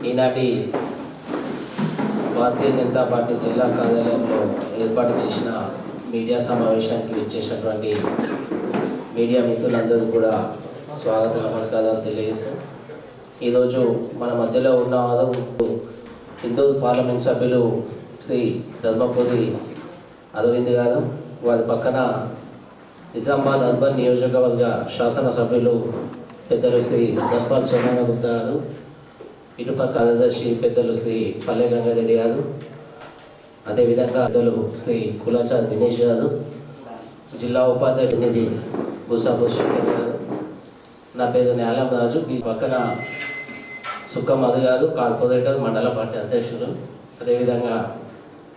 ఈనాటి భారతీయ జనతా పార్టీ జిల్లా కార్యాలయంలో ఏర్పాటు చేసిన మీడియా సమావేశానికి వచ్చేసినటువంటి మీడియా మిత్రులందరూ కూడా స్వాగత నమస్కారాలు తెలియజేస్తాం. ఈరోజు మన మధ్యలో ఉన్నవారు హిందూ పార్లమెంట్ సభ్యులు శ్రీ ధర్మపురి అరవింద్ గారు, వారి పక్కన నిజామాబాద్ అర్బన్ నియోజకవర్గ శాసనసభ్యులు పెద్దలు శ్రీ ధర్పాల్ సోమయ్య గుప్తా గారు, ఇటుపక్క కార్యదర్శి పెద్దలు శ్రీ పల్లె గంగారెడ్డి గారు, అదేవిధంగా పెద్దలు శ్రీ కులాచార్ దినేష్ గారు, జిల్లా ఉపాధ్యక్షునిధి భూసాపూర్ శంకర్ గారు, నా పేరు న్యాలం రాజు, ఈ పక్కన సుక్కమధు గారు కార్పొరేటర్ మండల పార్టీ అధ్యక్షులు, అదేవిధంగా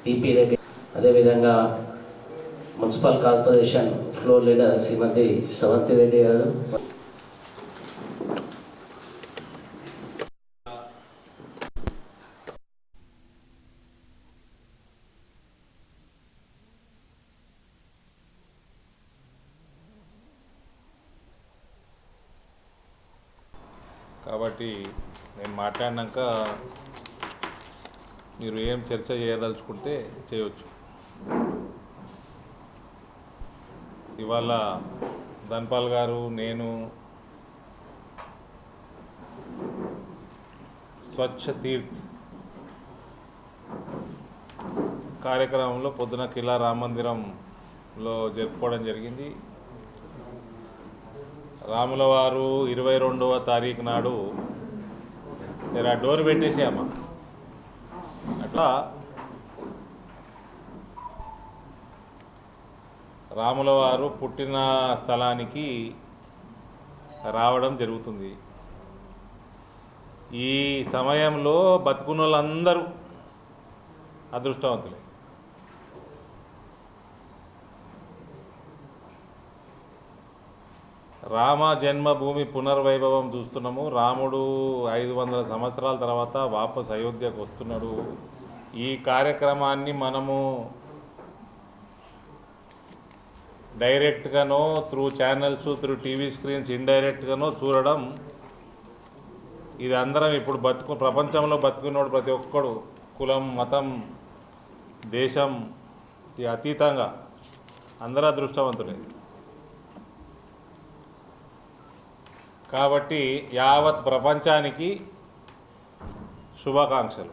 టీపీ రెడ్డి, అదేవిధంగా మున్సిపల్ కార్పొరేషన్ ఫ్లోర్ లీడర్ శ్రీమతి సవంతి రెడ్డి గారు, కాబట్టి నేను మాట్లాడినాక మీరు ఏం చర్చ చేయదలుచుకుంటే చేయవచ్చు. ఇవాళ ధన్పాల్ గారు, నేను స్వచ్ఛ తీర్థ్ కార్యక్రమంలో పొద్దున కిలా రామ మందిరంలో జరుపుకోవడం జరిగింది. రాముల వారు 22వ తారీఖు నాడు ఆ డోర్ పెట్టేసామా అట్లా రాముల వారు పుట్టిన స్థలానికి రావడం జరుగుతుంది. ఈ సమయంలో బతుకున్న వాళ్ళందరూ అదృష్టవంతులే. రామ జన్మభూమి పునర్వైభవం చూస్తున్నాము. రాముడు 500 సంవత్సరాల తర్వాత వాపస్ అయోధ్యకు వస్తున్నాడు. ఈ కార్యక్రమాన్ని మనము డైరెక్ట్గానో through channels, through TV screens ఇండైరెక్ట్గానో చూడడం, ఇది అందరం ఇప్పుడు ప్రపంచంలో బతుకున్నోడు ప్రతి ఒక్కడు కులం, మతం, దేశం అతీతంగా అందరూ అదృష్టవంతులే. కాబట్టి యావత్ ప్రపంచానికి శుభాకాంక్షలు.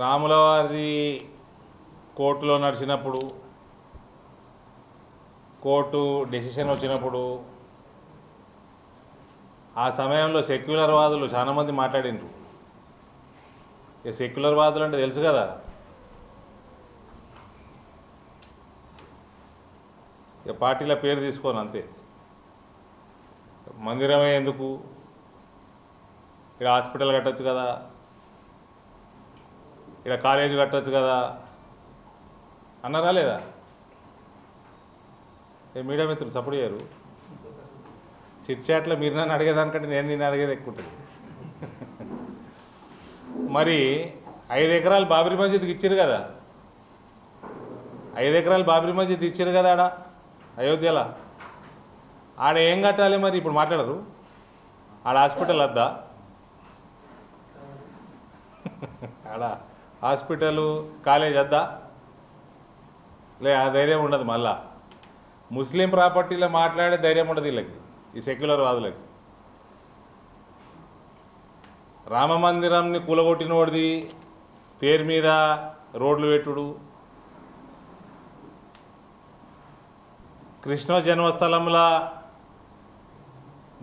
రాముల వారి కోర్టులో నడిచినప్పుడు, కోర్టు డెసిషన్ వచ్చినప్పుడు, ఆ సమయంలో సెక్యులర్ వాదులు చాలామంది మాట్లాడినారు. సెక్యులర్ వాదులు అంటే తెలుసు కదా, పార్టీల పేరు తీసుకోను అంతే. మందిరమే ఎందుకు, ఇక్కడ హాస్పిటల్ కట్టచ్చు కదా, ఇక్కడ కాలేజ్ కట్టచ్చు కదా అన్నారా లేదా? మీడియా మిత్రులు సపోర్ట్ చేయరు. చిట్ చాట్లో మీరు నన్ను అడిగేదానికంటే నేను అడిగేది ఎక్కువ ఉంటుంది. మరి 5 ఎకరాలు బాబ్రీ మస్జిద్కి ఇచ్చారు కదా, 5 ఎకరాలు బాబ్రీ మస్జిద్ ఇచ్చారు కదా ఆడ అయోధ్యలో. ఆడ ఏం కట్టాలి మరి? ఇప్పుడు మాట్లాడరు. ఆడ హాస్పిటల్ వద్దా? ఆడ హాస్పిటలు, కాలేజ్ వద్దా? ఆ ధైర్యం ఉండదు. మళ్ళా ముస్లిం ప్రాపర్టీలో మాట్లాడే ధైర్యం ఉండదు వీళ్ళకి, ఈ సెక్యులర్ వాదులకి. రామ మందిరంని కూలగొట్టినోడిది పేరు మీద రోడ్లు పెట్టుడు, కృష్ణ జన్మస్థలంలో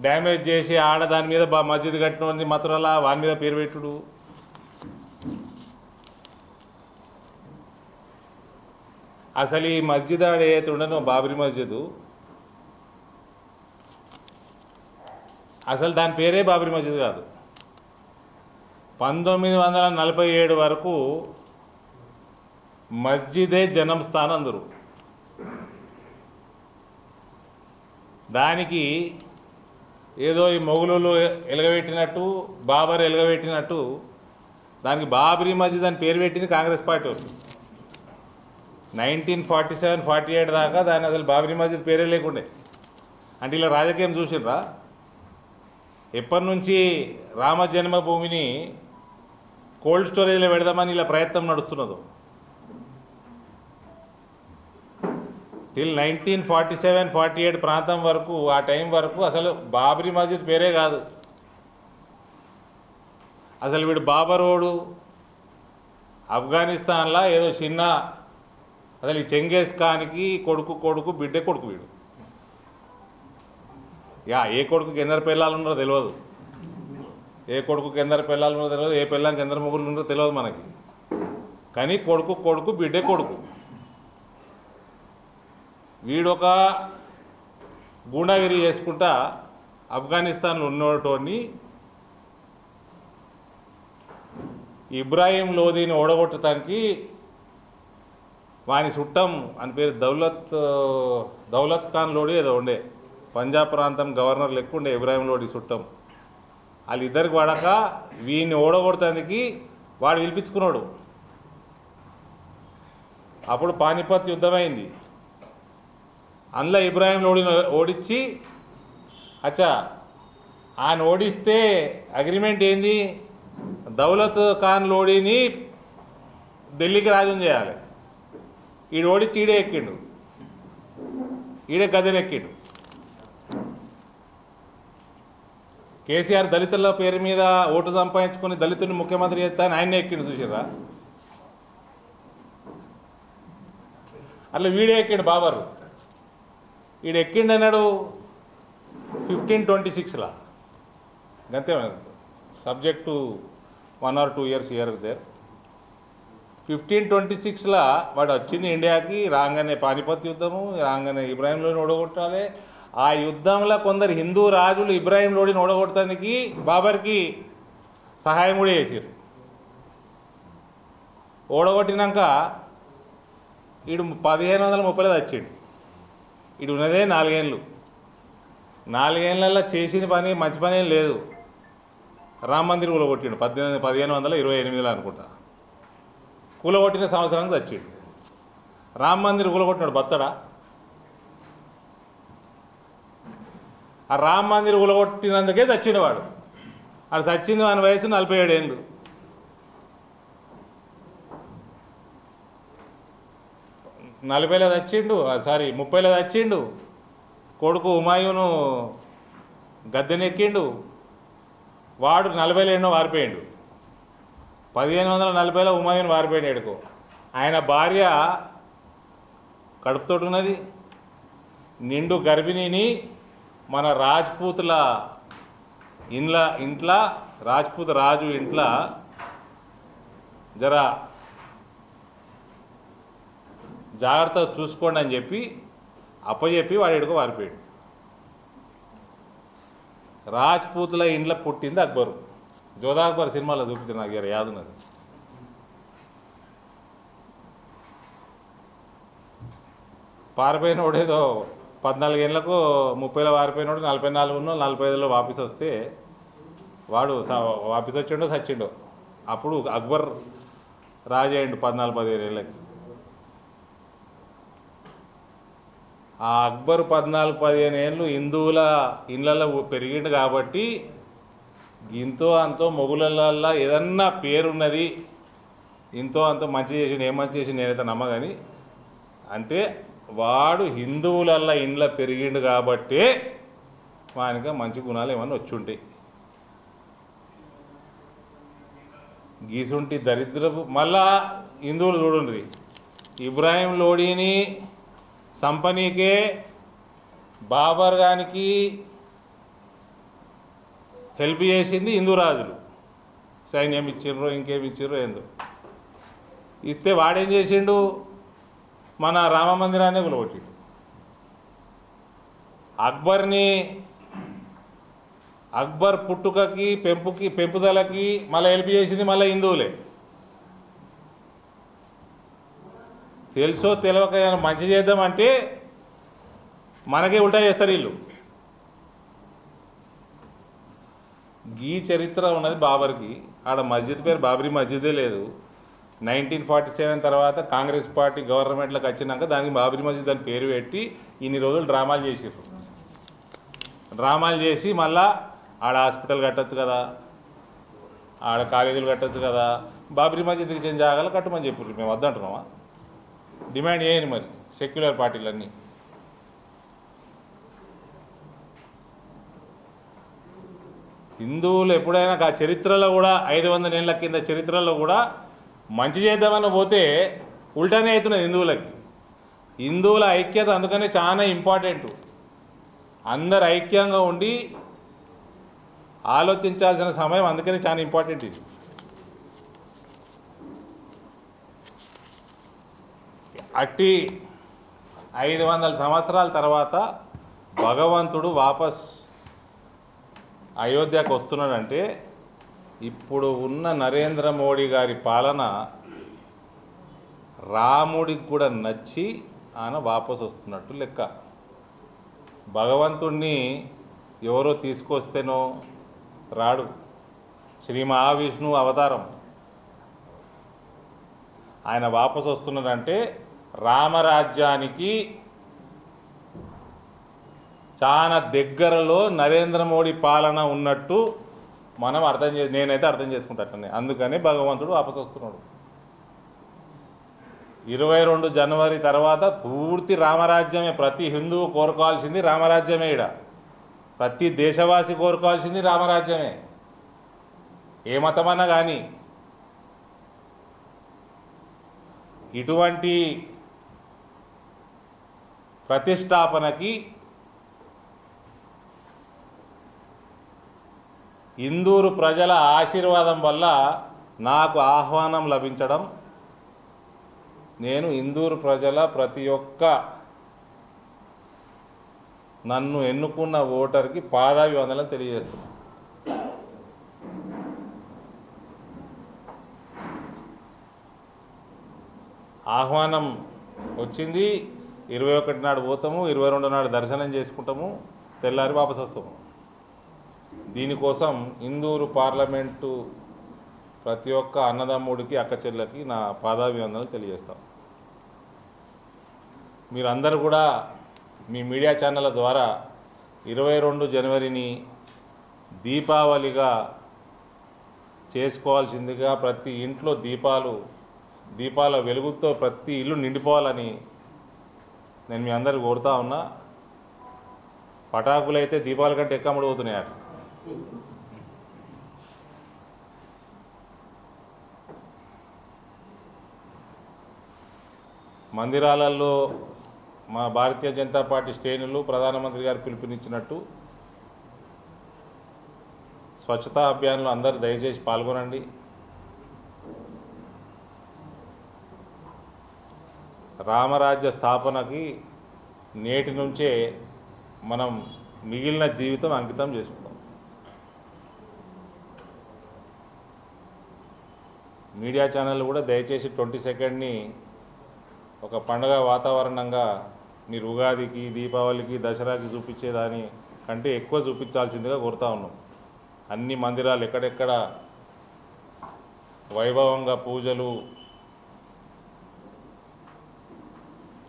డ్యామేజ్ చేసి ఆడ దాని మీద మస్జిద్ కట్టిన మతురలా వాని మీద పేరు పెట్టుడు, అసలు ఈ మస్జిద్ ఆడ ఏదైతే ఉండనో బాబ్రీ మస్జిద్ అసలు దాని పేరే బాబ్రీ మస్జిద్ కాదు. 1947 వరకు మస్జిదే జనం స్థానం అందరు. దానికి ఏదో ఈ మొగులు ఎలగబెట్టినట్టు, బాబర్ ఎలగబెట్టినట్టు దానికి బాబ్రీ మస్జిద్ అని పేరు పెట్టింది కాంగ్రెస్ పార్టీ వాళ్ళు. 1947-48 దాకా దాని అసలు బాబ్రీ మస్జిద్ పేరే లేకుండే. అంటే ఇలా రాజకీయం చూసిర్రా? ఎప్పటి నుంచి రామ జన్మభూమిని కోల్డ్ స్టోరేజ్లో పెడదామని ఇలా ప్రయత్నం నడుస్తున్నదో. టిల్ 1947-48 ప్రాంతం వరకు, ఆ టైం వరకు అసలు బాబ్రీ మస్జిద్ పేరే కాదు. అసలు వీడు బాబరోడు ఆఫ్ఘనిస్తాన్లో ఏదో చిన్న, అసలు ఈ చెంగేజ్ ఖాన్కి కొడుకు బిడ్డే కొడుకు వీడు. ఏ కొడుకుకి ఎందరు పిల్లలు ఉన్నారో తెలియదు, ఏ కొడుకుకి ఎందరు పిల్లలు ఉన్నారో తెలియదు, ఏ పిల్లలకి ఎందరు మొగులు ఉన్నారో తెలియదు మనకి. కానీ కొడుకు బిడ్డే కొడుకు. వీడొక గూండాగిరి చేసుకుంటా ఆఫ్ఘనిస్తాన్లో ఉన్నోటోని ఇబ్రాహీం లోదీని ఓడగొట్టడానికి వాని చుట్టం అని పేరు దౌలత్ ఖాన్ లోడి ఏదో ఉండే, పంజాబ్ ప్రాంతం గవర్నర్ లెక్క ఉండే ఇబ్రాహీం లోడి చుట్టం. వాళ్ళిద్దరికి పడక వీడిని ఓడగొడతానికి వాడు పిలిపించుకున్నాడు. అప్పుడు పానిపత్ యుద్ధమైంది. అందులో ఇబ్రాహీం లోడిని ఓడించి, అచ్చా ఆయన ఓడిస్తే అగ్రిమెంట్ ఏంది, దౌలత్ ఖాన్ లోడిని ఢిల్లీకి రాజుని చేయాలి. ఈడు ఓడించి ఈడే ఎక్కిండు, ఈడే గద్దెనెక్కిండు. కేసీఆర్ దళితుల పేరు మీద ఓటు సంపాదించుకొని దళితుడిని ముఖ్యమంత్రి చేస్తాను ఆయన్నే ఎక్కిండు. చూసారా? అట్లా వీడే ఎక్కిండు బాబర్. వీడు ఎక్కిండు అన్నాడు 1526లా. అంతే, subject 1 or 2 years here there. 1526లా వాడు వచ్చింది ఇండియాకి. రాగానే పానిపత్ యుద్ధము, రాగానే ఇబ్రాహీం లోడిని ఓడగొట్టాలి. ఆ యుద్ధంలో కొందరు హిందూ రాజులు ఇబ్రాహీం లోడిని ఓడగొట్టడానికి బాబర్కి సహాయం కూడా చేశారు. ఓడగొట్టినాక వీడు 1530లో వచ్చిండు. వీడు ఉన్నదే 4 ఏళ్ళు. 4 ఏళ్ళల్లో చేసిన పని మంచి పని ఏం లేదు. రామ మందిర్ కూలగొట్టిండు 1528లో అనుకుంటా. కూలగొట్టిన సంవత్సరానికి చచ్చిండు. రామ మందిర్ కూలగొట్టినాడు బత్తడా? ఆ రామ మందిర్ కూలగొట్టినందుకే చచ్చిండు వాడు. వాడు చచ్చింది వాని వయసు 47 ఏళ్ళు. నలభైలో చచ్చిండు, 30లో చచ్చిండు. కొడుకు హుమాయూను గద్దెనెక్కిండు. వాడు 40లో ఎన్నో వారిపోయిండు. 1540లో హుమాయూన్ వారిపోయిండు ఎడుకో. ఆయన భార్య కడుపుతోటి ఉన్నది. నిండు గర్భిణిని మన రాజ్పూతుల ఇంట్లో రాజ్పూత్ రాజు ఇంట్లో జరా జాగ్రత్తగా చూసుకోండి అని చెప్పి అప్పచెప్పి వాడు ఎడుకో వారిపోయాడు. రాజ్పూతుల ఇంట్లో పుట్టింది అక్బరు. జోధా అక్బర్ సినిమాలో చూపించారు, నాకు ఇక యాదున్నది. పారిపోయినోడేదో 14 ఏళ్ళకు 30లో పారిపోయినోడు 44 45లో వాపసు వస్తే వాడు వాపసు వచ్చిండో చచ్చిండో. అప్పుడు అక్బర్ రాజు అయ్యిండు 14-15 ఏళ్ళకి. ఆ అక్బర్ 14-15 ఏళ్ళు హిందువుల ఇళ్ళల్లో పెరిగిండు కాబట్టి ఇంతో అంతో మొగులల్లో ఏదన్నా పేరున్నది, ఇంతో అంతో మంచి చేసిండు. ఏం మంచి చేసి నేనైతే నమ్మగాని, అంటే వాడు హిందువులల్లో ఇండ్ల పెరిగిండు కాబట్టే వానికి మంచి గుణాలు ఏమన్నా వచ్చి ఉంటాయి. గీసుంటి దరిద్రపు మళ్ళా హిందువులు చూడండి, ఇబ్రాహీం లోడీని సంపనీకే బాబర్ గానికి హెల్ప్ చేసింది హిందూ రాజులు. సైన్యం ఇచ్చిర్రో ఇంకేమి ఇచ్చిర్రో ఏందో ఇస్తే వాడేం చేసిండు, మన రామ మందిరాన్ని కూలగొట్టిండు. అక్బర్ పుట్టుకకి పెంపుదలకి మళ్ళీ హెల్ప్ చేసింది మళ్ళీ హిందువులే. తెలుసో తెలియక మంచి చేద్దామంటే మనకే ఉల్టా చేస్తారు వీళ్ళు. ఈ చరిత్ర ఉన్నది బాబర్కి. ఆడ మస్జిద్ పేరు బాబరీ మస్జిదే లేదు. 1947 తర్వాత కాంగ్రెస్ పార్టీ గవర్నమెంట్లోకి వచ్చినాక దానికి బాబరీ మస్జిద్ అని పేరు పెట్టి ఇన్ని రోజులు డ్రామాలు చేసారు. డ్రామాలు చేసి మళ్ళా ఆడ హాస్పిటల్ కట్టచ్చు కదా, ఆడ కాలేజీలు కట్టచ్చు కదా, బాబరీ మస్జిద్కి చెందిన జాగాలు కట్టమని చెప్పారు. మేము వద్దంటున్నామా? డిమాండ్ చేయని మరి సెక్యులర్ పార్టీలన్నీ. హిందువులు ఎప్పుడైనా ఆ చరిత్రలో కూడా 500 ఏళ్ళ కింద చరిత్రలో కూడా మంచి చేద్దామని పోతే ఉల్టానే అవుతున్నది హిందువులకి. హిందువుల ఐక్యత అందుకనే చాలా ఇంపార్టెంట్. అందరు ఐక్యంగా ఉండి ఆలోచించాల్సిన సమయం అందుకనే చాలా ఇంపార్టెంట్. ఇది అట్టి 500 సంవత్సరాల తర్వాత భగవంతుడు వాపస్ అయోధ్యకు వస్తున్నాడంటే ఇప్పుడు ఉన్న నరేంద్ర మోడీ గారి పాలన రాముడికి కూడా నచ్చి ఆయన వాపస్ వస్తున్నట్టు లెక్క. భగవంతుణ్ణి ఎవరో తీసుకొస్తేనో రాడు. శ్రీ మహావిష్ణువు అవతారం. ఆయన వాపసు వస్తున్నాడంటే రామరాజ్యానికి చాలా దగ్గరలో నరేంద్ర మోడీ పాలన ఉన్నట్టు మనం నేనైతే అర్థం చేసుకుంటాను. అందుకని భగవంతుడు వాపసు వస్తున్నాడు. 22 జనవరి తర్వాత పూర్తి రామరాజ్యమే. ప్రతి హిందువు కోరుకోవాల్సింది రామరాజ్యమే. ఈడ ప్రతి దేశవాసి కోరుకోవాల్సింది రామరాజ్యమే. ఏ మతమన్నా కానీ ఇటువంటి ప్రతిష్టాపనకి ఇందూరు ప్రజల ఆశీర్వాదం వల్ల నాకు ఆహ్వానం లభించడం, నేను ఇందూరు ప్రజల ప్రతి ఒక్క నన్ను ఎన్నుకున్న ఓటర్కి పాదాభివందనం తెలియజేస్తున్నాను. ఆహ్వానం వచ్చింది. 21 నాడు పోతాము, 22 నాడు దర్శనం చేసుకుంటాము, తెల్లారి వాపసు వస్తాము. దీనికోసం ఇందూరు పార్లమెంటు ప్రతి ఒక్క అన్నదమ్ముడికి అక్క చెల్లెకి నా పాదాభివందనలు తెలియజేస్తాం. మీరందరూ కూడా మీ మీడియా ఛానళ్ళ ద్వారా 22 జనవరిని దీపావళిగా చేసుకోవాల్సిందిగా, ప్రతి ఇంట్లో దీపాల వెలుగుతో ప్రతి ఇల్లు నిండిపోవాలని నేను మీ అందరూ కోరుతా ఉన్నా. పటాకులు అయితే దీపాల కంటే ఎక్కువ అమ్ముడుపోతున్నాయి. అటు మందిరాలలో మా భారతీయ జనతా పార్టీ శ్రేణులు ప్రధానమంత్రి గారు పిలుపునిచ్చినట్టు స్వచ్ఛతా అభియాన్లో అందరూ దయచేసి పాల్గొనండి. రామరాజ్య స్థాపనకి నేటి నుంచే మనం మిగిలిన జీవితం అంకితం చేసుకుంటాం. మీడియా ఛానళ్ళు కూడా దయచేసి 22ని ఒక పండుగ వాతావరణంగా మీరు ఉగాదికి, దీపావళికి, దసరాకి చూపించేదాని కంటే ఎక్కువ చూపించాల్సిందిగా కోరుతా ఉన్నాం. అన్ని మందిరాలు ఎక్కడెక్కడ వైభవంగా పూజలు,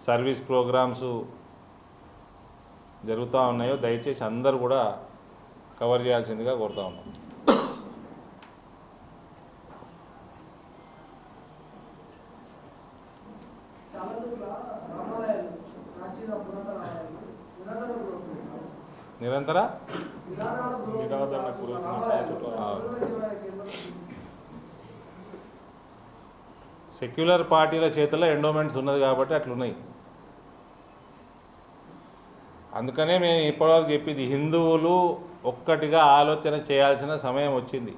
సర్వీస్ ప్రోగ్రామ్స్ జరుగుతూ ఉన్నాయో దయచేసి అందరూ కూడా కవర్ చేయాల్సిందిగా కోరుతా ఉన్నాం. నిరంతర సెక్యులర్ పార్టీల చేతిలో ఎండోమెంట్స్ ఉన్నది కాబట్టి అట్లున్నాయి. అందుకనే మేము ఇప్పటివరకు చెప్పింది, హిందువులు ఒక్కటిగా ఆలోచన చేయాల్సిన సమయం వచ్చింది.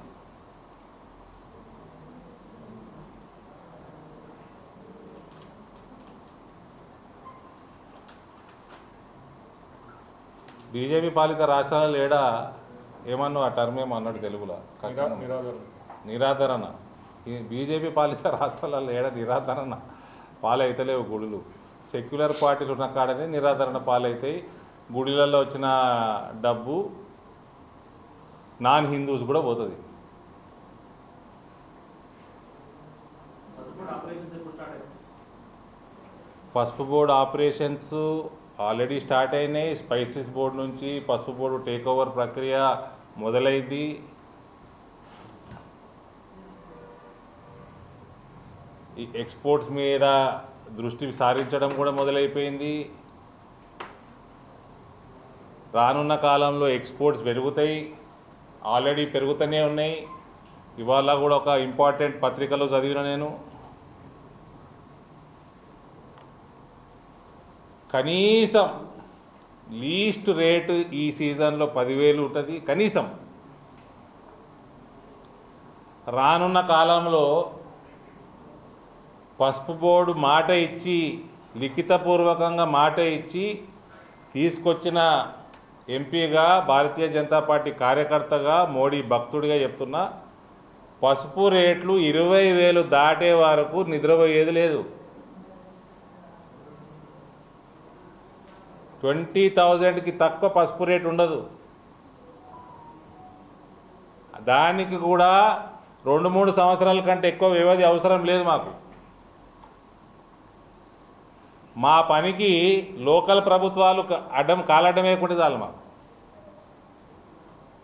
బీజేపీ పాలిత రాష్ట్రాలలో ఏడా ఏమన్నా ఆ టర్మ్ ఏమన్నాడు తెలుగులో నిరాదరణ. ఈ బీజేపీ పాలిత రాష్ట్రాలలో ఏడా నిరాదరణ పాలైతలేవు గుడులు. సెక్యులర్ పార్టీలు ఉన్న కాడనే నిరాదరణ పాలైతాయి. గుడిలలో వచ్చిన డబ్బు నాన్ హిందూస్ కూడా పోతుంది. పసుపు బోర్డు ఆపరేషన్స్ ఆల్రెడీ స్టార్ట్ అయినాయి. స్పైసెస్ బోర్డు నుంచి పసుపు బోర్డు టేక్ ఓవర్ ప్రక్రియ మొదలైంది. ఈ ఎక్స్పోర్ట్స్ మీద దృష్టి సారించడం కూడా మొదలైపోయింది. రానున్న కాలంలో ఎక్స్పోర్ట్స్ పెరుగుతాయి, ఆల్రెడీ పెరుగుతూనే ఉన్నాయి. ఇవాళ కూడా ఒక ఇంపార్టెంట్ పత్రికలో చదివిన నేను, కనీసం లీస్ట్ రేటు ఈ సీజన్లో 10,000 ఉంటుంది కనీసం. రానున్న కాలంలో పసుపు బోర్డు మాట ఇచ్చి, లిఖితపూర్వకంగా మాట ఇచ్చి తీసుకొచ్చిన ఎంపీగా, భారతీయ జనతా పార్టీ కార్యకర్తగా, మోడీ భక్తుడిగా చెప్తున్నా, పసుపు రేట్లు 20,000 దాటే వరకు నిద్రపోయేది లేదు. 20,000కి తక్కువ పసుపు రేటు ఉండదు. దానికి కూడా 2-3 సంవత్సరాల కంటే ఎక్కువ వ్యవధి అవసరం లేదు మాకు. మా పనికి లోకల్ ప్రభుత్వాలు కాలడ్డం వేయకుండా చాలు. మాకు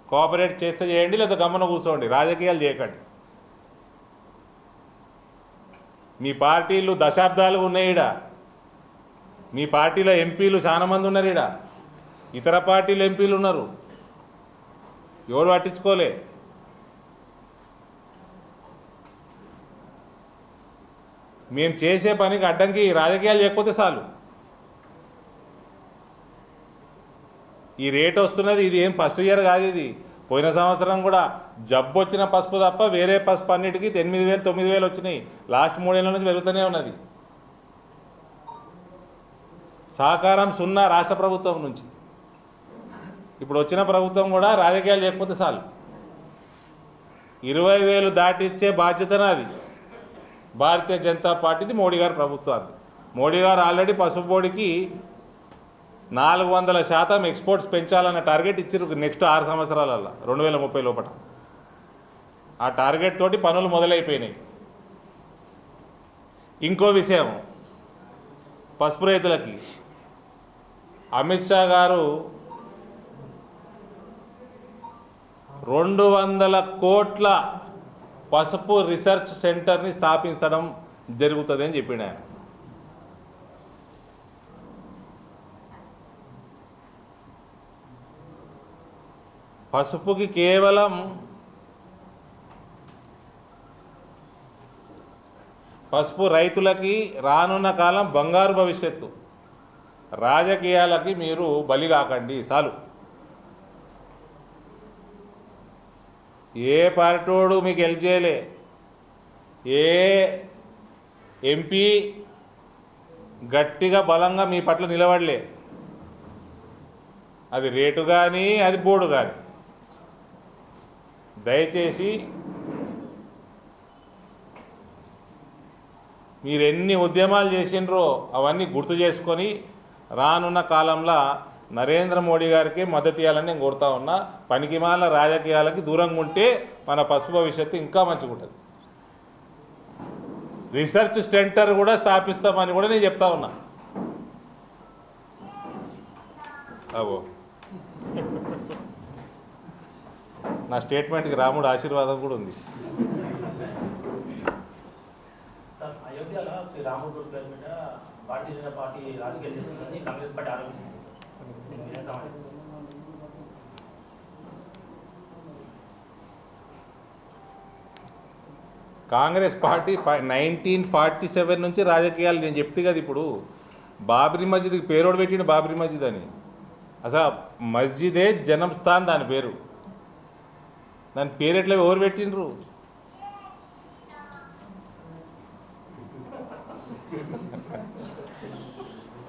కోఆపరేట్ చేస్తే చేయండి, లేదా గమ్మన కూర్చోండి, రాజకీయాలు చేయకండి. మీ పార్టీలు దశాబ్దాలు ఉన్నాయి ఈడ. మీ పార్టీలో ఎంపీలు చాలా మంది ఉన్నారు ఈడ. ఇతర పార్టీలు ఎంపీలు ఉన్నారు, ఎవరు పట్టించుకోలే. మేము చేసే పనికి అడ్డంకి రాజకీయాలు చేయకపోతే చాలు. ఈ రేట్ వస్తున్నది, ఇది ఏం ఫస్ట్ ఇయర్ కాదు. ఇది పోయిన సంవత్సరం కూడా జబ్బు వచ్చిన పసుపు తప్ప వేరే పసుపు అన్నిటికీ 8,000, 9,000 వచ్చినాయి. లాస్ట్ 3 ఏళ్ళ నుంచి పెరుగుతూనే ఉన్నది. సహకారం 0 రాష్ట్ర ప్రభుత్వం నుంచి. ఇప్పుడు వచ్చిన ప్రభుత్వం కూడా రాజకీయాలు చేయకపోతే చాలు. 20,000 దాటిచ్చే బాధ్యత నాది, భారతీయ జనతా పార్టీది, మోడీ గారి ప్రభుత్వాన్ని. మోడీ గారు ఆల్రెడీ పసుపు బోర్డుకి 400% ఎక్స్పోర్ట్స్ పెంచాలన్న టార్గెట్ ఇచ్చారు నెక్స్ట్ 6 సంవత్సరాలలో 2030 లోపల. ఆ టార్గెట్ తోటి పనులు మొదలైపోయినాయి. ఇంకో విషయం, పసుపు రైతులకి అమిత్ షా గారు 200 కోట్ల పసుపు రీసెర్చ్ సెంటర్ని స్థాపించడం జరుగుతుంది అని చెప్పిండు ఆయన. పసుపుకి కేవలం పసుపు రైతులకి రానున్న కాలం బంగారు భవిష్యత్తు. రాజకీయాలకి మీరు బలి కాకండి చాలు. ఏ పార్టీవాడు మీకు హెల్ప్ చేయలే, ఏ ఎంపీ గట్టిగా బలంగా మీ పట్ల నిలబడలే. అది రేటు కానీ, అది బోర్డు కానీ. దయచేసి మీరు ఎన్ని ఉద్యమాలు చేసిండ్రో అవన్నీ గుర్తు చేసుకొని రానున్న కాలంలో నరేంద్ర మోడీ గారికి మద్దతు ఇవ్వాలని నేను కోరుతా ఉన్నా. పనికిమాల రాజకీయాలకి దూరంగా ఉంటే మన పసుపు భవిష్యత్తు ఇంకా మంచిగా ఉంటుంది. రీసెర్చ్ సెంటర్ కూడా స్థాపిస్తామని కూడా నేను చెప్తా ఉన్నా. అవో నా స్టేట్మెంట్కి రాముడు ఆశీర్వాదం కూడా ఉంది. సార్, అయోధ్యలో శ్రీ రాముడు పేరు మీద భారతీయ జనతా పార్టీ రాజకీయాలు చేస్తుందని కాంగ్రెస్ పార్టీ ఆరోపిస్తుంది. కాంగ్రెస్ పార్టీ 1947 నుంచి రాజకీయాలు నేను చెప్తే కదా ఇప్పుడు బాబ్రీ మస్జిద్కి పేరోడు పెట్టిండు బాబ్రీ మస్జిద్ అని. అసలు మస్జిదే జనం స్థాన్ దాని పేరు. దాని పేరు ఎట్లా ఎవరు పెట్టిండ్రు?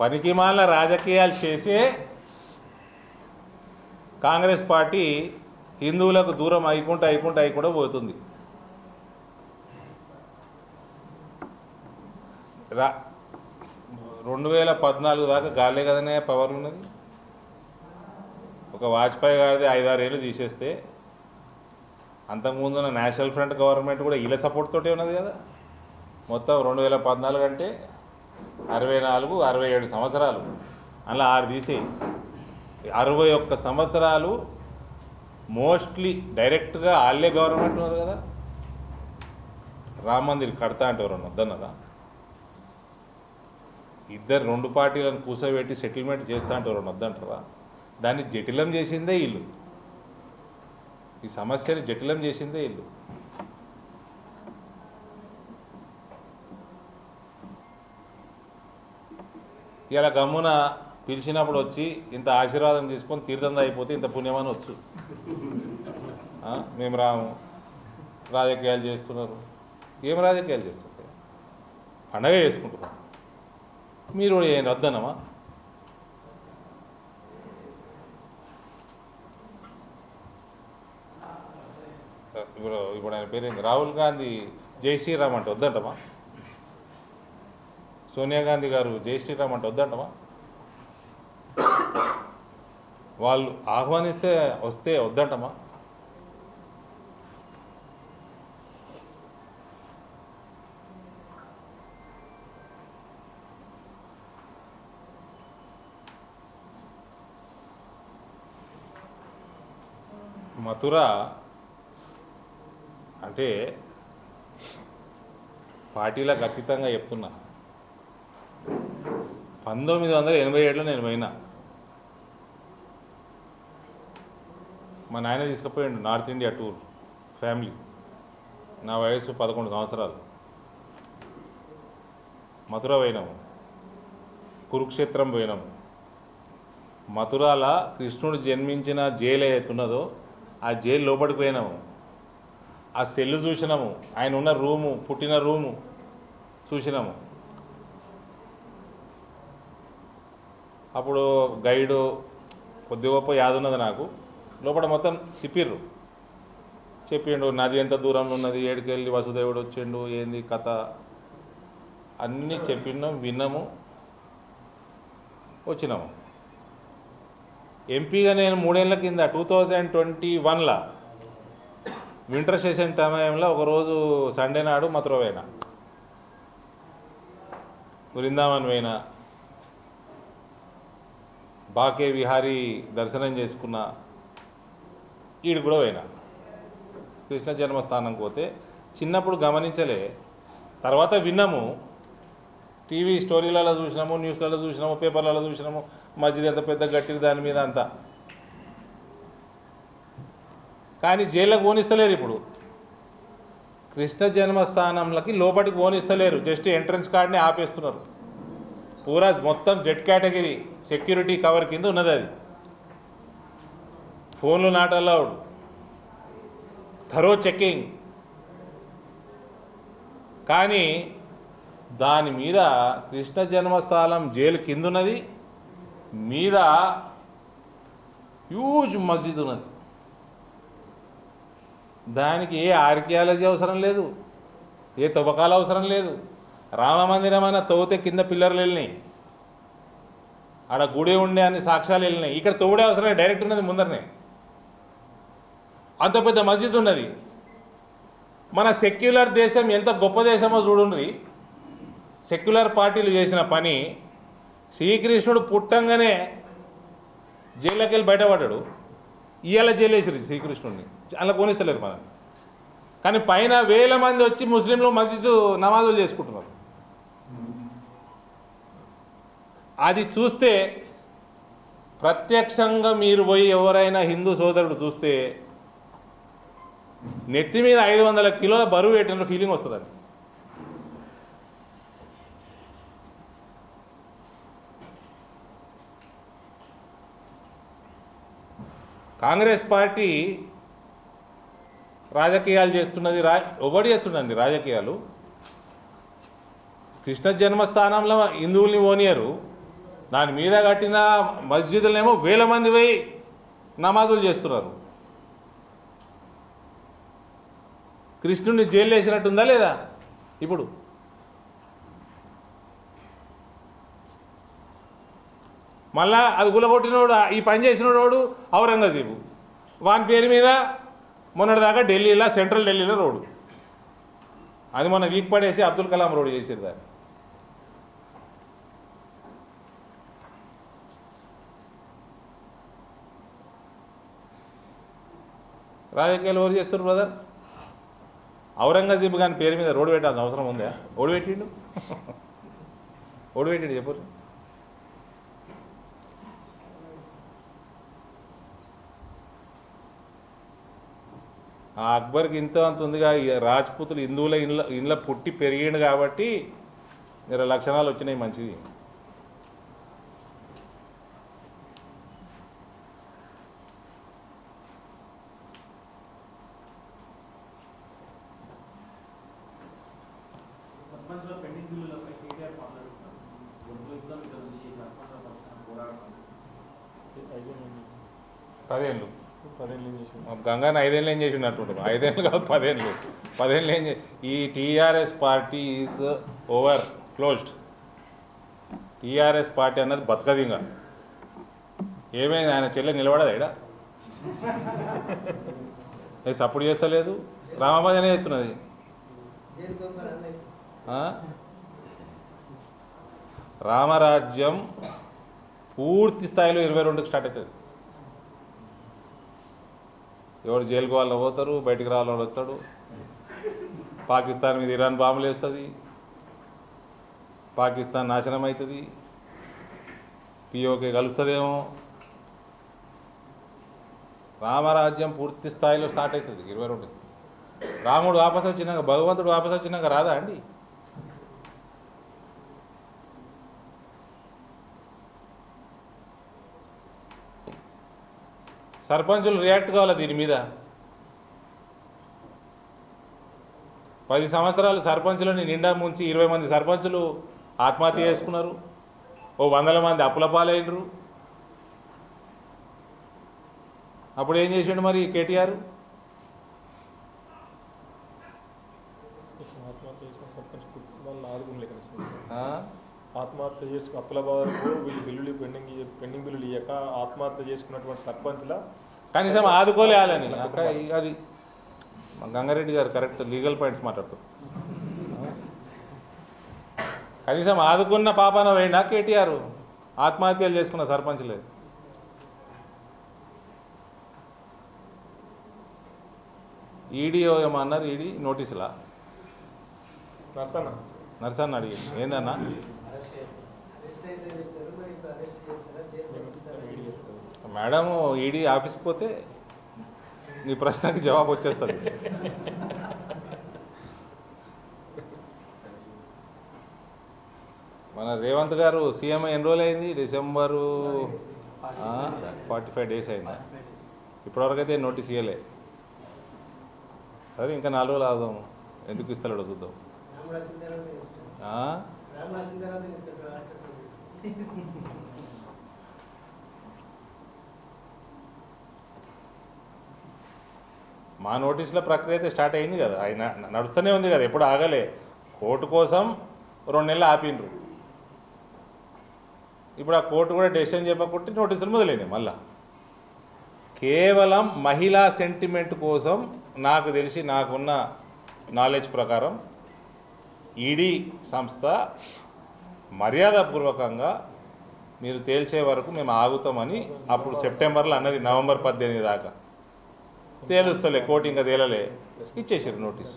పనికిమాల రాజకీయాలు చేసే కాంగ్రెస్ పార్టీ హిందువులకు దూరం అయికుండా పోతుంది. 2014 దాకా గాలే కదనే పవర్ ఉన్నది. ఒక వాజ్పేయి గారిది 5-6 ఏళ్ళు తీసేస్తే అంతకుముందున్న నేషనల్ ఫ్రంట్ గవర్నమెంట్ కూడా వీళ్ళ సపోర్ట్ తోటే ఉన్నది కదా. మొత్తం 2014 అంటే 64-67 సంవత్సరాలు, అలా 6 తీసి 61 సంవత్సరాలు మోస్ట్లీ డైరెక్ట్గా వాళ్ళే గవర్నమెంట్ ఉన్నారు కదా. రామ మందిర్ కడతా అంటే ఎవరన్నా వద్దన్నారా? ఇద్దరు 2 పార్టీలను కూర్చోబెట్టి సెటిల్మెంట్ చేస్తా అంటే ఎవరన్నా వద్దంటారా? దాన్ని జటిలం చేసిందే వీళ్ళు. ఈ సమస్యని జటిలం చేసిందే వీళ్ళు. ఇలా గమ్మున పిలిచినప్పుడు వచ్చి ఇంత ఆశీర్వాదం తీసుకొని తీర్థం అయిపోతే ఇంత పుణ్యమని వచ్చు. మేము రాము, రాజకీయాలు చేస్తున్నారు. ఏం రాజకీయాలు చేస్తుంటే పండగ చేసుకుంటున్నాం. మీరు ఏం వద్దనమా? ఇప్పుడు ఆయన పేరేంది, రాహుల్ గాంధీ జై శ్రీరామ్ అంటే వద్దంటమా? సోనియా గాంధీ గారు జై శ్రీరామ్ అంటే వద్దంటమా? వాళ్ళు ఆహ్వానిస్తే వస్తే వద్దంటమా? మథుర అంటే పార్టీలకు అతీతంగా చెప్తున్నా. 1987లో నేను పోయినా. మా నాయన తీసుకుపోయిండు నార్త్ ఇండియా టూర్ ఫ్యామిలీ. నా వయసు 11 సంవత్సరాలు. మథుర పోయినాము, కురుక్షేత్రం పోయినాము. మథురాల కృష్ణుడు జన్మించిన జైలు ఏతున్నదో ఆ జైలు లోపలికి పోయినాము. ఆ సెల్లు చూసినాము, ఆయన ఉన్న రూము, పుట్టిన రూము చూసినాము. అప్పుడు గైడు కొద్ది గొప్ప యాదున్నది నాకు. లోపల మొత్తం తిప్పిర్రు, చెప్పిండు నది ఎంత దూరంలో ఉన్నది, ఏడుకెళ్ళి వసుదేవుడు వచ్చిండు, ఏంది కథ అన్నీ చెప్పినాం, విన్నాము, వచ్చినాము. ఎంపీగా నేను 3 ఏళ్ల కింద 2021లో వింటర్ సెషన్ సమయంలో ఒకరోజు సండే నాడు మథుర పోయినా, బృందావన్ పోయినా, బాకే విహారీ దర్శనం చేసుకున్నా, ఈడు కూడా పోయినా. కృష్ణ జన్మస్థానం పోతే చిన్నప్పుడు గమనించలే, తర్వాత విన్నాము, టీవీ స్టోరీలలో చూసినాము, న్యూస్లలో చూసినాము, పేపర్లలో చూసినాము, మస్జిద్ ఎంత పెద్ద గట్టిది దాని మీద అంతా. కానీ జైళ్ళకు పోనిస్తలేరు. ఇప్పుడు కృష్ణ జన్మస్థానంలకి లోపలికి పోనిస్తలేరు, జస్ట్ ఎంట్రన్స్ కార్డ్ని ఆపేస్తున్నారు. పూరా మొత్తం జెడ్ కేటగిరీ సెక్యూరిటీ కవర్ కింద ఉన్నది అది. ఫోన్లు నాట్ అలౌడ్, థరో చెక్కింగ్. కానీ దాని మీద కృష్ణ జన్మస్థానం జైలు కింద ఉన్నది, మీద హ్యూజ్ మస్జిద్ ఉన్నది. దానికి ఏ ఆర్కియాలజీ అవసరం లేదు, ఏ తవ్వకాలు అవసరం లేదు. రామ మందిరం అన్న తవ్వితే కింద పిల్లర్లు వెళ్ళినాయి, ఆడ గుడి ఉండే అన్ని సాక్ష్యాలు వెళ్ళినాయి. ఇక్కడ తవ్వుడే అవసరం, డైరెక్ట్ ఉన్నది ముందరనే. అంత పెద్ద మస్జిద్ ఉన్నది. మన సెక్యులర్ దేశం ఎంత గొప్ప దేశమో చూడండి. సెక్యులర్ పార్టీలు చేసిన పని, శ్రీకృష్ణుడు పుట్టంగానే జైల్లోకి వెళ్ళి బయటపడ్డాడు. ఇవాళ జైలు వేసారు శ్రీకృష్ణుడిని, అలా కొనిస్తలేరు మనం. కానీ పైన 1000 మంది వచ్చి ముస్లింలు మస్జిద్ నమాజులు చేసుకుంటున్నారు. అది చూస్తే ప్రత్యక్షంగా మీరు పోయి ఎవరైనా హిందూ సోదరుడు చూస్తే నెత్తి మీద 500 కిలోల బరువు పెట్టిన ఫీలింగ్ వస్తుందండి. కాంగ్రెస్ పార్టీ రాజకీయాలు చేస్తున్నది, ఒకటి చేస్తుండండి రాజకీయాలు. కృష్ణ జన్మస్థానంలో హిందువుల్ని ఓనియరు, దాని మీద కట్టిన మస్జిదులనేమో వేల మంది పోయి నమాజులు చేస్తున్నారు. కృష్ణుడిని జైలు వేసినట్టుందా లేదా? ఇప్పుడు మళ్ళా అది గులగొట్టినోడు, ఈ పని చేసినోడు ఔరంగజేబు, వాని పేరు మీద మొన్నటిదాకా ఢిల్లీలో, సెంట్రల్ ఢిల్లీలో రోడ్డు, అది మొన్న వీక్ పడేసి అబ్దుల్ కలాం రోడ్డు చేసేది. దాన్ని రాజకీయాలు ఎవరు చేస్తారు బ్రదర్? ఔరంగజేబు గారి పేరు మీద రోడ్డు పెట్టాల్సిన అవసరం ఉందా? ఓడి పెట్టిండు చెప్పరు. ఆ అక్బర్కి ఇంత అంత ఉందిగా, రాజ్పుతులు హిందువుల ఇండ్ల పుట్టి పెరిగిండు కాబట్టి జర లక్షణాలు వచ్చినాయి మంచిది. గంగాని 5 ఏళ్ళు ఏం చేసినట్టుంటాం. 5 ఏళ్ళు కాదు, 10 ఏళ్ళు ఏం ఈ TRS party is over closed. TRS party అన్నది బతకదు. ఇంకా ఏమైంది? ఆయన చెల్లె నిలబడదా ఇక్కడ? సపోర్ట్ చేస్తలేదు, రామభజనే చేస్తున్నది. రామరాజ్యం పూర్తి స్థాయిలో 22కి స్టార్ట్ అవుతుంది. ఎవరు జైలుకు వాళ్ళు పోతారు, బయటికి రావాలని వస్తాడు. పాకిస్తాన్ మీద ఇరాన్ బాంబులు వేస్తుంది, పాకిస్తాన్ నాశనం అవుతుంది, పిఓకే కలుస్తుందేమో. రామరాజ్యం పూర్తి స్థాయిలో స్టార్ట్ అవుతుంది 22కి. రాముడు వాపసు వచ్చినాక, భగవంతుడు వాపసు వచ్చినాక రాదా అండి? సర్పంచులు రియాక్ట్ కావాలి దీని మీద. 10 సంవత్సరాలు సర్పంచులని నిండా ముంచి 20 మంది సర్పంచులు ఆత్మహత్య చేసుకున్నారు, 100 మంది అప్పుల పాలైనరు. అప్పుడు ఏం చేసిండు మరి కేటీఆర్? ఆత్మహత్య చేసుకున్న అప్పుల బాధలకు వీళ్ళు పెండింగ్ బిల్లులు ఇయ్యక ఆత్మహత్య చేసుకున్నటువంటి సర్పంచ్ల కనీసం ఆదుకోలేయాలని. అది గంగారెడ్డి గారు కరెక్ట్ లీగల్ పాయింట్స్ మాట్లాడుతారు. కనీసం ఆదుకున్న పాపాన వేయండి కేటీఆర్. ఆత్మహత్యలు చేసుకున్న సర్పంచ్లే. ఈడీ ఏమన్నారు? ఈడీ నోటీసులా? నర్సన్న అడిగి ఏందన్నా? మేడం ఈడీ ఆఫీస్కి పోతే నీ ప్రశ్నకి జవాబు వచ్చేస్తుంది. మన రేవంత్ గారు సీఎం ఎన్ని రోజులు అయింది? డిసెంబరు 45 డేస్ అయింది. ఇప్పటివరకైతే నోటీస్ ఇవ్వలే. సరే ఇంకా 4 రోజులు ఆదాం, ఎందుకు ఇస్తాడో చూద్దాం. మా నోటీసుల ప్రక్రియ అయితే స్టార్ట్ అయింది కదా, ఆయన నడుస్తూనే ఉంది కదా, ఎప్పుడు ఆగలే. కోర్టు కోసం 2 నెలలు ఆపిండ్రు. ఇప్పుడు ఆ కోర్టు కూడా డెసిషన్ చెప్పకుంటే నోటీసులు మొదలైనాయి మళ్ళా. కేవలం మహిళా సెంటిమెంట్ కోసం నాకు తెలిసి, నాకున్న నాలెడ్జ్ ప్రకారం ఈడీ సంస్థ మర్యాదపూర్వకంగా మీరు తేల్చే వరకు మేము ఆగుతామని అప్పుడు సెప్టెంబర్లో అన్నది. నవంబర్ 18 దాకా తేలుస్తలే, కోర్టు ఇంకా తేలలే, ఇచ్చేసారు నోటీసు.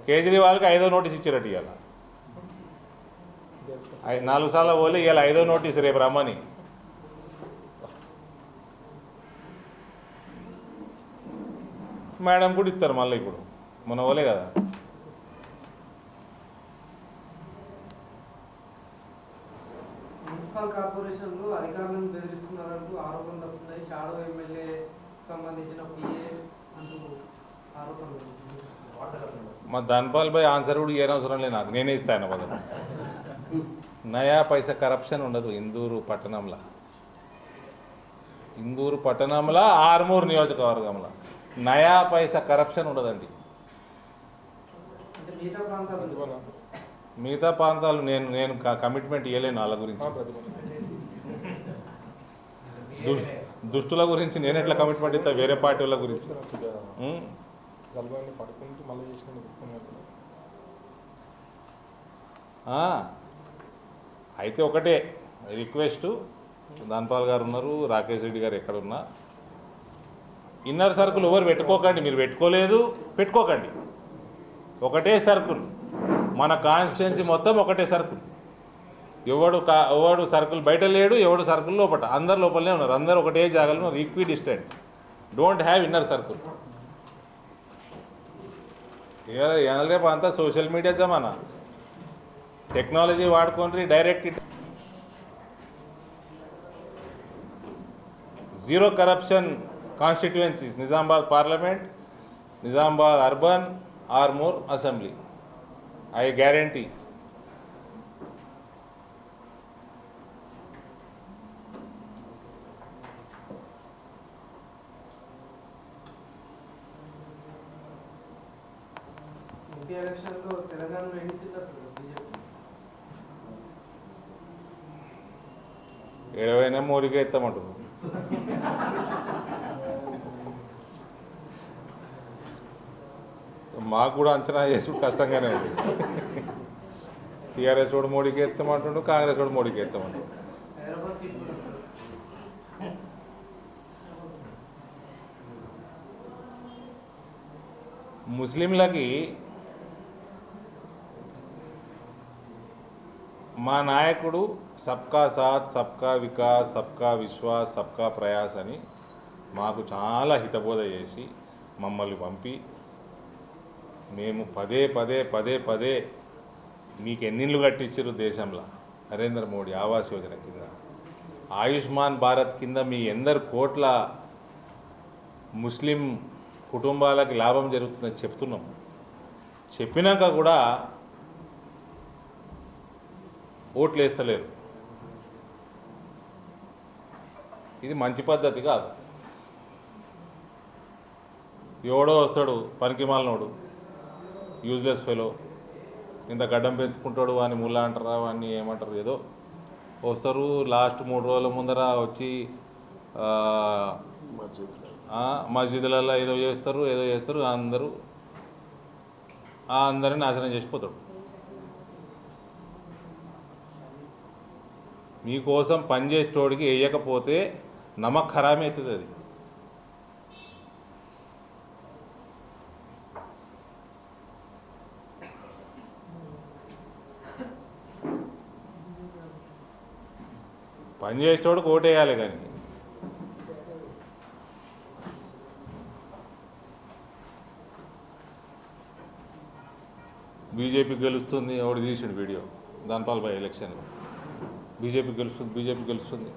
కేజ్రీవాల్కి 5వ నోటీస్ ఇచ్చారట. ఇవాళ 4 సార్లు పోలే, ఇవాళ 5వ నోటీసు రేపు రమ్మని. మేడం కూడా ఇస్తారు మళ్ళీ ఇప్పుడు మన వాళ్ళే కదా. మున్సిపల్ కార్పొరేషన్లు అధికారులను బెదిరిస్తున్నారంటూ ఆరోపణలు వస్తున్నాయి. షాడో ఎమ్మెల్యే సంబంధించిన పిఏ అంటూ ఆరోపణలు. మా ధన్పాల్ భాయ్ ఆన్సర్ కూడా ఏనవసరం లేదు నాకు, నేనే ఇస్తాను మొదలు. నయా పైసా కరప్షన్ ఉండదు ఇందూరు పట్టణంలో. ఇందూరు పట్టణంలో ఆర్మూర్ నియోజకవర్గంలో నయా పైసా కరప్షన్ ఉండదండి. అంటే మిగతా ప్రాంతాలు మిగతా ప్రాంతాలు నేను కమిట్మెంట్ ఇవ్వలేను వాళ్ళ గురించి. దుష్టుల గురించి నేను ఎట్లా కమిట్మెంట్ ఇస్తా వేరే పార్టీ వాళ్ళ గురించి. పడుకుంటూ మళ్ళీ చేసిన అయితే ఒకటే రిక్వెస్ట్, ధన్పాల్ గారు ఉన్నారు, రాకేష్ రెడ్డి గారు ఎక్కడున్నా, ఇన్నర్ సర్కిల్ ఎవరు పెట్టుకోకండి. మీరు పెట్టుకోలేదు, పెట్టుకోకండి. ఒకటే సర్కిల్, మన కాన్స్టిట్యున్సీ మొత్తం ఒకటే సర్కిల్. ఎవడు సర్కిల్ బయట లేడు, ఎవడు సర్కిల్ లోపల, అందరు లోపలనే ఉన్నారు. అందరు ఒకటే జాగాలో ఉన్నారు, equi distant. Don't have inner circle. ఇవాళ రేపు అంతా సోషల్ మీడియా జమానా, టెక్నాలజీ వాడుకొని direct zero corruption constituencies, Nizamabad parliament, Nizamabad urban, Armoor assembly. I guarantee. MP ఎలక్షన్లో తెలంగాణలో ఎన్ని సీట్లు వస్తుంది బీజేపీ? 70 మోడీకే ఎత్తామంటారు. మాకు కూడా అంచనా చేసుడు కష్టంగానే ఉంది. టీఆర్ఎస్ వాడు మోడీకి ఎత్తామంటుండు, కాంగ్రెస్ వాడు మోడీకి ఎత్తామంటాడు. హైదరాబాద్ సీట్ కూడా వస్తుంది. ముస్లింలకి మా నాయకుడు సబ్కా సాత్, సబ్కా వికాస్, సబ్కా విశ్వాస్, సబ్కా ప్రయాస్ అని మాకు చాలా హితబోధ చేసి మమ్మల్ని పంపి, మేము పదే పదే పదే పదే మీకు ఎన్నిళ్ళు కట్టించారు దేశంలో నరేంద్ర మోడీ ఆవాస్ యోజన కింద, ఆయుష్మాన్ భారత్ కింద మీ ఎందరు కోట్ల ముస్లిం కుటుంబాలకి లాభం జరుగుతుందని చెప్తున్నాం. చెప్పినాక కూడా ఓట్లు వేస్తలేరు. ఇది మంచి పద్ధతి కాదు. ఎవడో వస్తాడు పనికిమాలినోడు, యూజ్లెస్ ఫెలో, ఇంత గడ్డం పెంచుకుంటాడు అని ముల్లా అంటారా, వాడిని ఏమంటారు, ఏదో వస్తారు. లాస్ట్ 3 రోజుల ముందర వచ్చి మస్జిద్లలో ఏదో చేస్తారు, అందరిని నాశనం చేసిపోతాడు. మీకోసం పనిచేసేటోడికి వేయకపోతే నమక్ ఖరాబ్ అవుతుంది. అది పనిచేసేటోడికి ఓటేయాలి. కానీ బీజేపీ గెలుస్తుంది, ఎవడు తీసాడు వీడియో ధన్పాల్ భాయ్ ఎలక్షన్లో, బీజేపీ గెలుస్తుంది.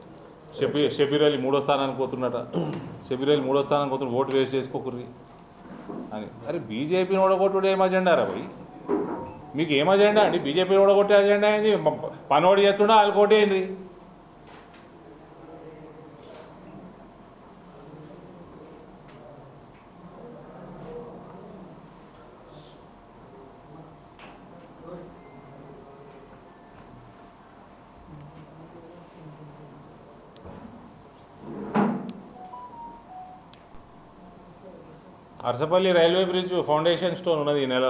షబీర్ అలీ 3వ స్థానానికి పోతున్నట. షబీర్ అలీ 3వ స్థానానికి పోతున్న, ఓటు వేస్ట్ చేసుకోకుర్రి అని. అరే బీజేపీని ఓడగొట్టుడు ఏం అజెండా రా భయ్? మీకు ఏం అజెండా అండి? బీజేపీని ఓడగొట్టే అజెండా అయింది. పనోడు చేస్తుండా వాళ్ళు కోటేయండి. Arasapalli railway bridge foundation stone ఉన్నది ఈ నెల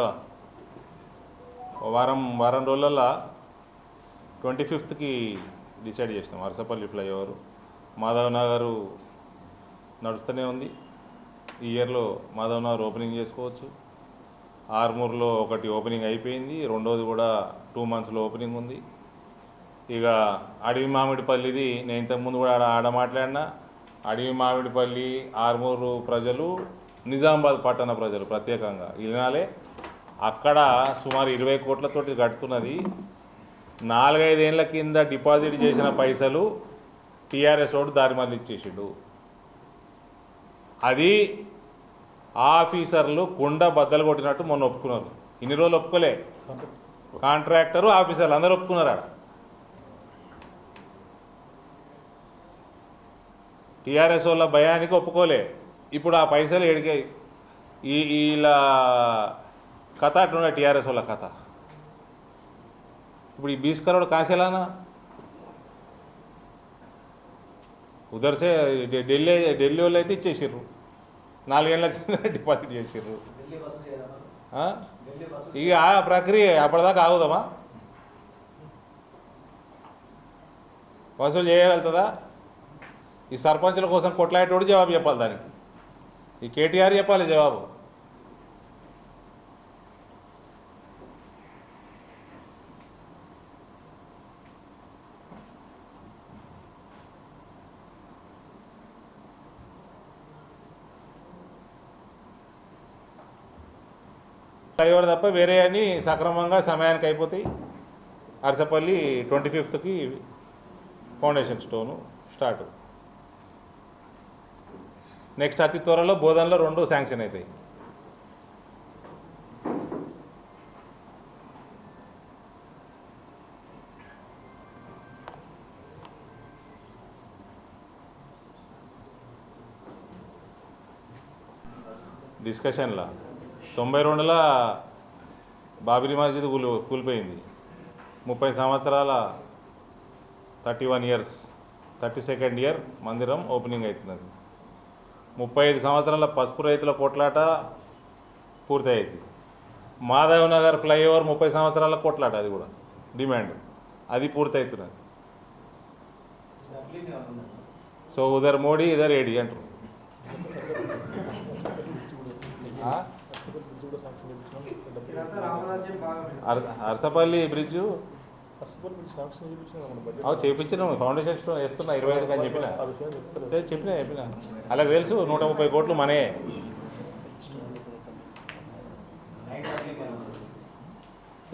వారం రోజులల్లో 25కి డిసైడ్ చేసినాం. అరసపల్లి ఫ్లైఓవర్ మాధవ్ నగర్ నడుస్తూనే ఉంది. ఈ ఇయర్లో మాధవ్ నగర్ ఓపెనింగ్ చేసుకోవచ్చు. ఆర్మూర్లో ఒకటి ఓపెనింగ్ అయిపోయింది, రెండోది కూడా 2 monthsలో ఓపెనింగ్ ఉంది. ఇక అడవి మామిడిపల్లిది నేను ఇంతకుముందు కూడా ఆడ మాట్లాడినా. అడవి మామిడిపల్లి ఆర్మూరు ప్రజలు నిజామాబాద్ పట్టణ ప్రజలు ప్రత్యేకంగా వినాలే. అక్కడ సుమారు 20 కోట్లతోటి కడుతున్నది. 4-5 ఏళ్ల కింద డిపాజిట్ చేసిన పైసలు టీఆర్ఎస్ వాడు దారి మళ్ళీ ఇచ్చేసిండు. అది ఆఫీసర్లు కుండ బద్దలు కొట్టినట్టు మొన్న ఒప్పుకున్నారు. ఇన్ని రోజులు ఒప్పుకోలే. కాంట్రాక్టరు ఆఫీసర్లు అందరూ ఒప్పుకున్నారు. ఆడ టీఆర్ఎస్ వాళ్ళ భయానికి ఒప్పుకోలే. ఇప్పుడు ఆ పైసలు ఎడిగాయి. ఇలా కథ అట్లున్న టీఆర్ఎస్ వాళ్ళ కథ. ఇప్పుడు ఈ 20 करोड़ कहाँ से लाना? उधर से ఢిల్లీ వాళ్ళు అయితే ఇచ్చేసారు. 4 ఏళ్ళ కింద డిపాజిట్ చేసారు. ఇక ఆ ప్రక్రియ అప్పటిదాకా ఆగుదామా? వసూలు చేయగలుగుతుందా? ఈ సర్పంచుల కోసం కొట్లాడేటోడు జవాబు చెప్పాలి. దానికి ఈ కేటీఆర్ చెప్పాలి జవాబు. ఫ్లైఓవర్ తప్ప వేరే అన్నీ సక్రమంగా సమయానికి అయిపోతాయి. అరసపల్లి 25కి ఫౌండేషన్ స్టోను స్టార్ట్. నెక్స్ట్ అతి త్వరలో బోధనలో 2 శాంక్షన్ అవుతాయి. డిస్కషన్లా 92లో బాబరీ మస్జిద్ కూలిపోయింది. 30 సంవత్సరాల 31 years 32nd year మందిరం ఓపెనింగ్ అవుతున్నది. 35 సంవత్సరాల పసుపు రైతుల కొట్లాట పూర్తయింది. మాధవ్ నగర్ ఫ్లైఓవర్ 30 సంవత్సరాల కొట్లాట, అది కూడా డిమాండ్, అది పూర్తవుతున్నది. సో ఉదర్ మోడీ ఇదర్ ఏడి అంటారు. అరసపల్లి బ్రిడ్జ్ చేయించినాం. ఫౌండేషన్ స్టోన్ వేస్తున్నా 25 అని చెప్పిన అలాగే తెలుసు. 130 కోట్లు మనే.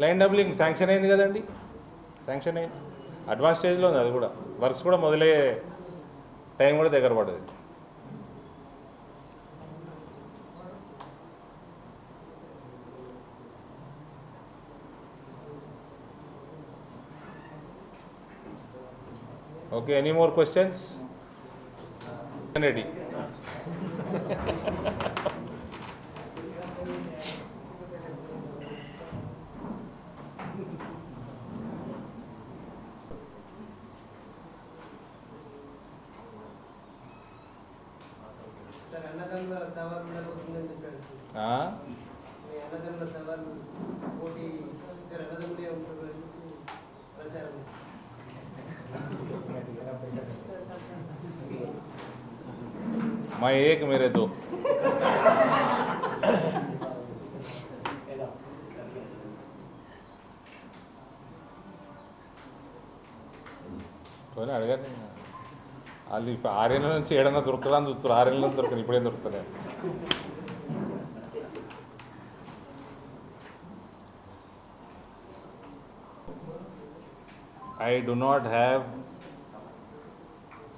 లైన్ డబ్లింగ్ శాంక్షన్ అయింది కదండి. శాంక్షన్ అయింది, అడ్వాన్స్ స్టేజ్లో ఉంది. అది కూడా వర్క్స్ కూడా మొదలయ్యే టైం కూడా దగ్గర పడ్డది. Okay, any more questions? Ready. मैं एक मेरे दो. అడగండి. వాళ్ళు ఇప్పుడు 6 ఏళ్ళ నుంచి ఏడన్నా దొరుకుతుందా అని చూస్తారు. 6 ఏళ్ళ నుంచి దొరకదు, ఇప్పుడేం దొరుకుతుంది. I do not have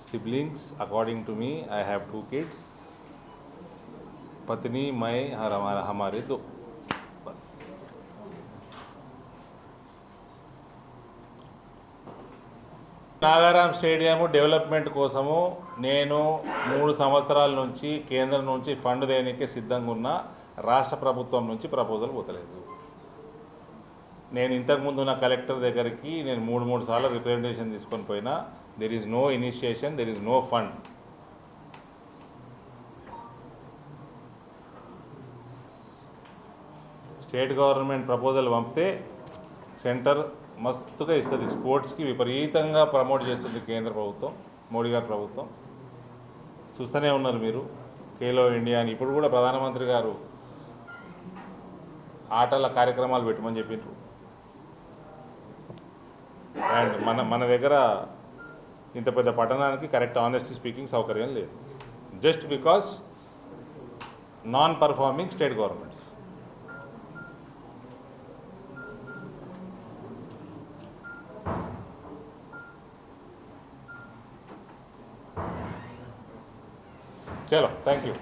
siblings. According to me, I have 2 kids. पत्नी मैं और हमारे 2 बस. నాగారాం స్టేడియం డెవలప్మెంట్ కోసము నేను 3 సంవత్సరాల నుంచి కేంద్రం నుంచి ఫండ్ దేనికి సిద్ధంగా ఉన్న. రాష్ట్ర ప్రభుత్వం నుంచి ప్రపోజల్ పోతలేదు. నేను ఇంతకుముందు ఉన్న కలెక్టర్ దగ్గరికి నేను 3 సార్లు రిప్రజెంటేషన్ తీసుకొని పోయినా. there is no initiation, there is no fund. State government proposal పంపితే సెంటర్ మస్తుగా ఇస్తుంది. స్పోర్ట్స్కి విపరీతంగా ప్రమోట్ చేస్తుంది కేంద్ర ప్రభుత్వం, మోడీ గారి ప్రభుత్వం. చూస్తూనే ఉన్నారు మీరు. ఖేలో ఇండియా అని ఇప్పుడు కూడా ప్రధానమంత్రి గారు ఆటల కార్యక్రమాలు పెట్టమని చెప్పిండ్రు. అండ్ మన దగ్గర ఇంత పెద్ద పట్టణానికి కరెక్ట్ ఆనెస్ట్లీ స్పీకింగ్ సౌకర్యం లేదు. Just because non-performing state governments. Chalo, thank you.